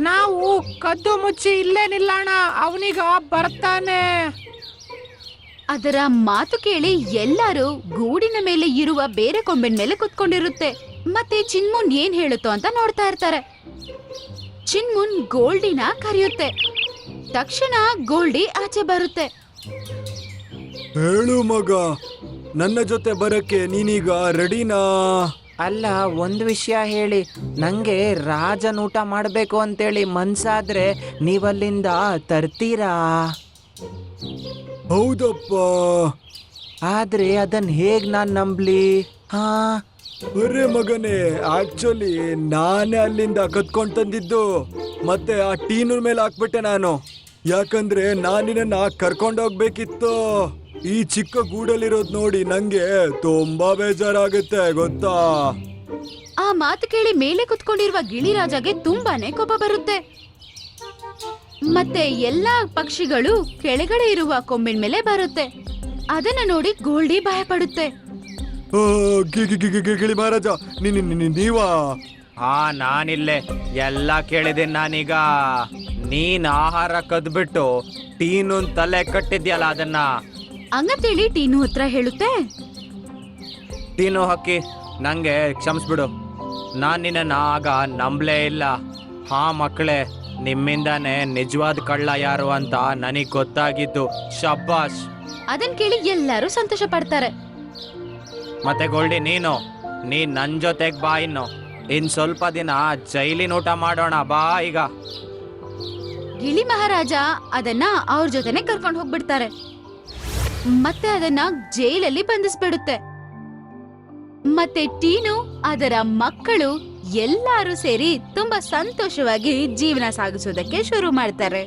ನಾವು ಕದ್ದು ಮುಚ್ಚಿ ಇಲ್ಲೇ ನಿಲ್ಲೋಣ, ಅವನೀಗ ಬರ್ತಾನೆ. ಅದರ ಮಾತು ಕೇಳಿ ಎಲ್ಲರೂ ಗೂಡಿನ ಮೇಲೆ ಇರುವ ಬೇರೆ ಕೊಂಬಿನ ಮೇಲೆ ಕುತ್ಕೊಂಡಿರುತ್ತೆ. ಮತ್ತೆ ಚಿನ್ಮುನ್ ಏನ್ ಹೇಳುತ್ತೋ ಅಂತ ನೋಡ್ತಾ ಇರ್ತಾರೆ. ಚಿನ್ಮುನ್ ಗೋಲ್ಡಿನ ಕರೆಯುತ್ತೆ. ತಕ್ಷಣ ಗೋಲ್ಡಿ ಆಚೆ ಬರುತ್ತೆ. ಹೇಳು ಮಗ, ನನ್ನ ಜೊತೆ ಬರಕ್ಕೆ ನೀನೀಗ ರೆಡಿನಾ? ಅಲ್ಲ, ಒಂದು ವಿಷಯ ಹೇಳಿ, ನಂಗೆ ರಾಜನ್ ಊಟ ಮಾಡಬೇಕು ಅಂತೇಳಿ ಮನ್ಸಾದ್ರೆ ನೀವಲ್ಲಿಂದ ತರ್ತೀರಾ? ಹೌದಪ್ಪ. ಆದ್ರೆ ಅದನ್ನ ಹೇಗ್ ನಾನ್ ನಂಬ್ಲಿ? ಹಾ, ಅರೆ ಮಗನೇ, ಆಕ್ಚುಲಿ ನಾನೇ ಅಲ್ಲಿಂದ ಕತ್ಕೊಂಡ್ ತಂದಿದ್ದು. ಮತ್ತೆ ಆ ಟೀನೂರ್ ಮೇಲೆ ಹಾಕ್ಬಿಟ್ಟೆ ನಾನು, ಯಾಕಂದ್ರೆ ನಾನಿನ್ನ ಕರ್ಕೊಂಡೋಗ್ಬೇಕಿತ್ತು. ಈ ಚಿಕ್ಕ ಗೂಡಲ್ಲಿರೋದ್ ನೋಡಿ ನಂಗೆ ತುಂಬಾ ಬೇಜಾರಾಗುತ್ತೆ ಗೊತ್ತಾ. ಆ ಮಾತು ಕೇಳಿ ಮೇಲೆ ಕುತ್ಕೊಂಡಿರುವ ಗಿಳಿರಾಜಗೆ ತುಂಬಾನೇ ಕೋಪ ಬರುತ್ತೆ. ಮತ್ತೆ ಎಲ್ಲಾ ಪಕ್ಷಿಗಳು ಕೆಳಗಡೆ ಇರುವ ಕೊಂಬಿನ ಮೇಲೆ ಬರುತ್ತೆ. ಅದನ್ನ ನೋಡಿ ಗೋಲ್ಡಿ ಭಯ ಪಡುತ್ತೆ. ಗಿಳಿ ಮಹಾರಾಜ, ನೀವಾ? ಹಾ, ನಾನಿಲ್ಲೇ ಎಲ್ಲ ಕೇಳಿದ್ದೀನಿ. ನಾನೀಗ ನೀನ್ ಆಹಾರ ಕದ್ಬಿಟ್ಟು ಟೀನುನ್ ತಲೆ ಕಟ್ಟಿದ್ಯಲ್ಲ, ಅದನ್ನ ಹಂಗಂತೇಳಿ ಟೀನು ಹತ್ರ ಹೇಳುತ್ತೆ. ಟೀನು ಹಕ್ಕಿ, ನಂಗೆ ಕ್ಷಮಿಸ್ಬಿಡು. ನಾನ್ ನಿನ್ನ ಆಗ ನಂಬ್ಲೇ ಇಲ್ಲ. ಹಾ ಮಕ್ಕಳೇ, ನಿಮ್ಮಿಂದಾನೆ ನಿಜವಾದ ಕಳ್ಳ ಯಾರು ಅಂತ ನನಗ್ ಗೊತ್ತಾಗಿದ್ದು. ಶಬ್ಬಾಷ್. ಅದನ್ ಕೇಳಿ ಎಲ್ಲರೂ ಸಂತೋಷ ಪಡ್ತಾರೆ. ಮತ್ತೆ ಗೋಲ್ಡಿ, ನೀನ್ ನನ್ ಜೊತೆಗ್ ಬಾ. ಇನ್ ಸ್ವಲ್ಪ ದಿನ ಜೈಲಿನ ಊಟ ಮಾಡೋಣ, ಬಾ ಈಗ. ಗಿಳಿ ಮಹಾರಾಜ ಅದನ್ನ ಅವ್ರ ಜೊತೆನೆ ಕರ್ಕೊಂಡು ಹೋಗ್ಬಿಡ್ತಾರೆ. ಮತ್ತೆ ಅದನ್ನ ಜೈಲಲ್ಲಿ ಬಂಧಿಸ್ಬಿಡುತ್ತೆ. ಮತ್ತೆ ಟೀನು, ಅದರ ಮಕ್ಕಳು ಎಲ್ಲರೂ ಸೇರಿ ತುಂಬಾ ಸಂತೋಷವಾಗಿ ಜೀವನ ಸಾಗಿಸೋದಕ್ಕೆ ಶುರು ಮಾಡ್ತಾರೆ.